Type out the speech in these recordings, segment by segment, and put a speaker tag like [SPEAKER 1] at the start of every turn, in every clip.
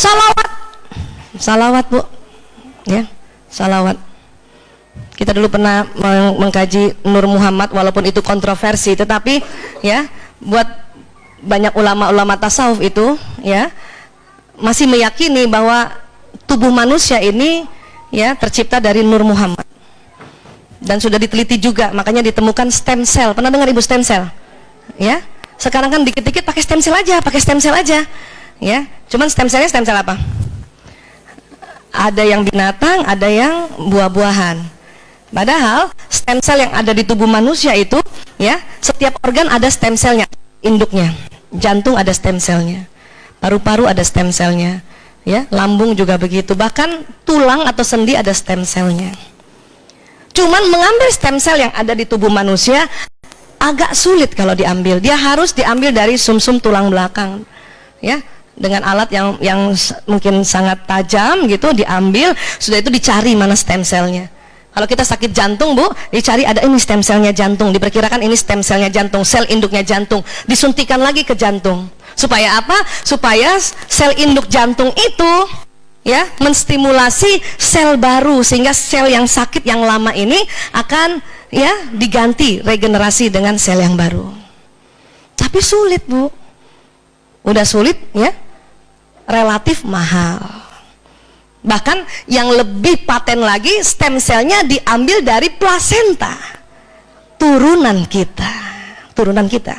[SPEAKER 1] Salawat, salawat Bu, ya, salawat. Kita dulu pernah mengkaji Nur Muhammad, walaupun itu kontroversi, tetapi ya buat banyak ulama-ulama tasawuf itu ya masih meyakini bahwa tubuh manusia ini ya tercipta dari Nur Muhammad. Dan sudah diteliti juga, makanya ditemukan stem cell. Pernah dengar Ibu stem cell? Ya, sekarang kan dikit-dikit pakai stem cell aja, ya. Cuman stem cellnya stem cell apa? Ada yang binatang, ada yang buah-buahan. Padahal stem cell yang ada di tubuh manusia itu, ya, setiap organ ada stem cellnya, induknya. Jantung ada stem cellnya, paru-paru ada stem cellnya, ya, lambung juga begitu. Bahkan tulang atau sendi ada stem cellnya. Cuman mengambil stem cell yang ada di tubuh manusia agak sulit kalau diambil. Dia harus diambil dari sumsum tulang belakang, ya, dengan alat yang mungkin sangat tajam gitu, diambil, sudah itu dicari mana stem cellnya. Kalau kita sakit jantung Bu, dicari ada ini stem cellnya jantung, diperkirakan ini stem cellnya jantung, sel induknya jantung, disuntikan lagi ke jantung. Supaya apa? Supaya sel induk jantung itu ya menstimulasi sel baru, sehingga sel yang sakit yang lama ini akan ya diganti, regenerasi dengan sel yang baru. Tapi sulit Bu, udah sulit ya, relatif mahal. Bahkan yang lebih paten lagi, stem cellnya diambil dari plasenta, turunan kita.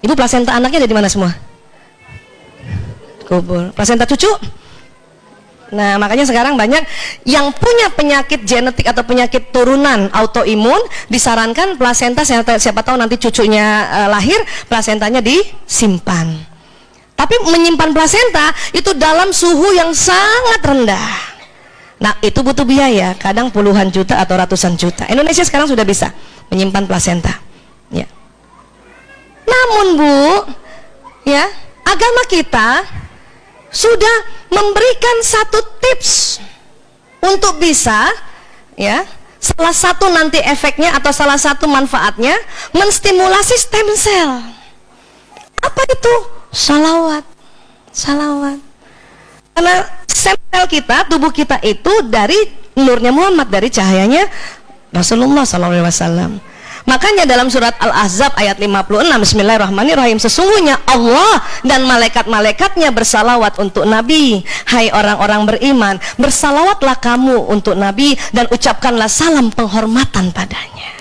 [SPEAKER 1] Ibu, plasenta anaknya ada di mana semua? Kubur. Plasenta cucu? Nah, makanya sekarang banyak yang punya penyakit genetik atau penyakit turunan autoimun, disarankan plasenta, siapa tahu nanti cucunya lahir, plasentanya disimpan. Tapi menyimpan plasenta itu dalam suhu yang sangat rendah. Nah, itu butuh biaya, kadang puluhan juta atau ratusan juta. Indonesia sekarang sudah bisa menyimpan plasenta, ya. Namun Bu, ya, agama kita sudah memberikan satu tips untuk bisa, ya, salah satu nanti efeknya atau salah satu manfaatnya menstimulasi stem cell. Apa itu? Salawat. Karena sel kita, tubuh kita itu dari nurnya Muhammad, dari cahayanya Rasulullah SAW. Makanya dalam surat Al-Ahzab ayat 56, Bismillahirrahmanirrahim, sesungguhnya Allah dan malaikat-malaikatnya bersalawat untuk Nabi. Hai orang-orang beriman, bersalawatlah kamu untuk Nabi dan ucapkanlah salam penghormatan padanya.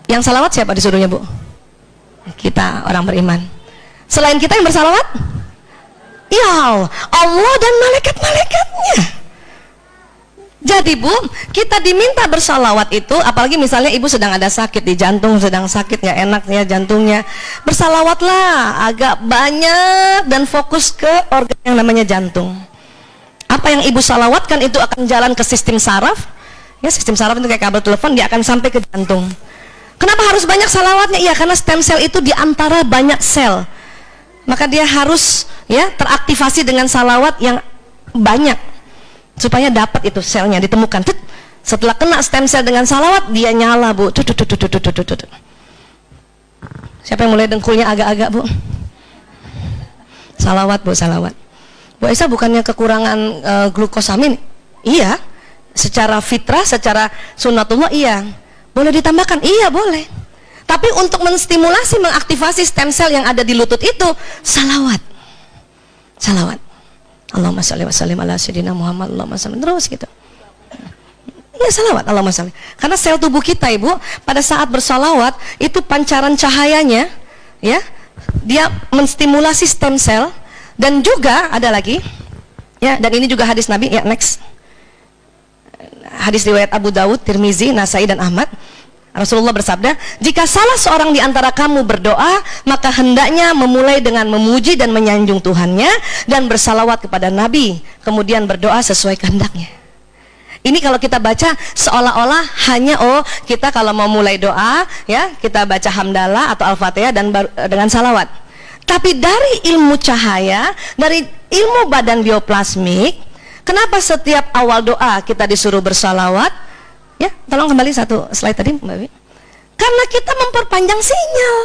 [SPEAKER 1] Yang salawat siapa disuruhnya Bu? Kita orang beriman. Selain kita yang bersalawat? Ya Allah dan malaikat-malaikatnya. Jadi Bu, kita diminta bersalawat itu, apalagi misalnya ibu sedang ada sakit di jantung, sedang sakit nggak enak ya jantungnya, bersalawatlah agak banyak dan fokus ke organ yang namanya jantung. Apa yang ibu salawatkan itu akan jalan ke sistem saraf, ya, sistem saraf itu kayak kabel telepon, dia akan sampai ke jantung. Kenapa harus banyak salawatnya? Iya, karena stem cell itu diantara banyak sel, maka dia harus ya teraktivasi dengan salawat yang banyak supaya dapat itu selnya ditemukan. Setelah kena stem cell dengan salawat, dia nyala Bu. Siapa yang mulai dengkulnya agak-agak Bu? Salawat Bu, salawat. Bu Aisyah bukannya kekurangan glukosamin? Iya, secara fitrah, secara sunnatullah iya. Boleh ditambahkan? Iya boleh. Tapi untuk menstimulasi, mengaktifasi stem cell yang ada di lutut itu, salawat. Allahumma sholli wa sallim ala sayyidina Muhammad, Allahumma sholli, terus gitu. Ya salawat, Allahumma sholli. Karena sel tubuh kita Ibu, pada saat bersalawat itu pancaran cahayanya, ya, dia menstimulasi stem cell. Dan juga ada lagi, ya, dan ini juga hadis Nabi, ya, next. Hadis riwayat Abu Dawud, Tirmizi, Nasai dan Ahmad. Rasulullah bersabda, jika salah seorang di antara kamu berdoa, maka hendaknya memulai dengan memuji dan menyanjung Tuhannya dan bersalawat kepada Nabi, kemudian berdoa sesuai kehendaknya. Ini kalau kita baca seolah-olah hanya kita kalau mau mulai doa ya kita baca hamdalah atau al-fatihah dan dengan salawat. Tapi dari ilmu cahaya, dari ilmu badan bioplasmik, kenapa setiap awal doa kita disuruh bersalawat? Ya, tolong kembali satu slide tadi Mbak Wi. Karena kita memperpanjang sinyal.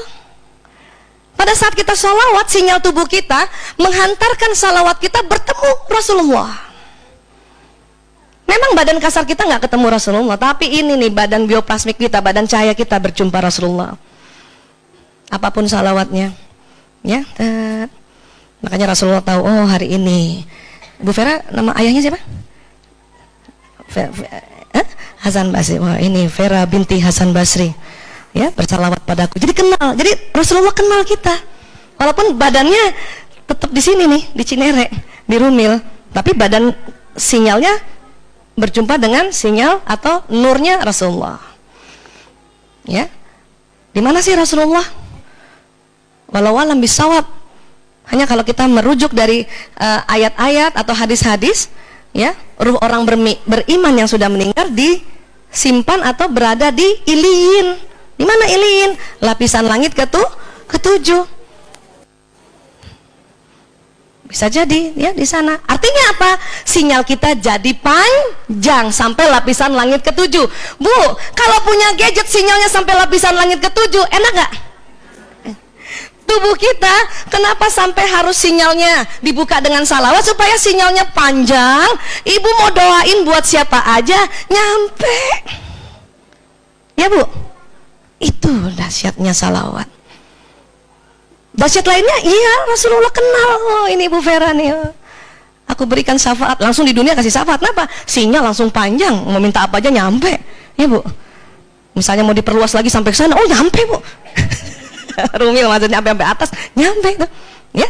[SPEAKER 1] Pada saat kita salawat, sinyal tubuh kita menghantarkan salawat kita bertemu Rasulullah. Memang badan kasar kita nggak ketemu Rasulullah, tapi ini nih badan bioplasmik kita, badan cahaya kita berjumpa Rasulullah. Apapun salawatnya, ya. Makanya Rasulullah tahu, oh hari ini. Bu Vera, nama ayahnya siapa? Hasan Basri. Wah, ini Vera binti Hasan Basri. Ya, bersalawat padaku. Jadi kenal. Jadi Rasulullah kenal kita. Walaupun badannya tetap di sini nih, di Cinere, di Rumil, tapi badan sinyalnya berjumpa dengan sinyal atau nurnya Rasulullah. Ya. Di mana sih Rasulullah? Walau alam bisawab. Hanya kalau kita merujuk dari ayat-ayat atau hadis-hadis, ya, ruh orang beriman yang sudah meninggal disimpan atau berada di Iliyin. Di mana Iliyin? Lapisan langit ketujuh. Bisa jadi ya di sana. Artinya apa? Sinyal kita jadi panjang sampai lapisan langit ketujuh. Bu, kalau punya gadget sinyalnya sampai lapisan langit ketujuh, enak gak? Tubuh kita kenapa sampai harus sinyalnya dibuka dengan salawat supaya sinyalnya panjang? Ibu mau doain buat siapa aja nyampe. Ya Bu, itu dahsyatnya salawat. Dahsyat lainnya, iya Rasulullah kenal. Oh ini Ibu Vera nih, aku berikan syafaat. Langsung di dunia kasih syafaat. Kenapa? Sinyal langsung panjang, mau minta apa aja nyampe. Ya Bu, misalnya mau diperluas lagi sampai ke sana, oh nyampe Bu. Rumil maksudnya sampai atas, nyampe tuh. Ya.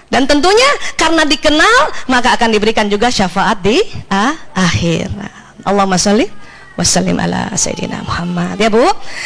[SPEAKER 1] Dan tentunya karena dikenal maka akan diberikan juga syafaat di akhir. Allahumma sholli wa sallim ala sayyidina Muhammad. Ya Bu.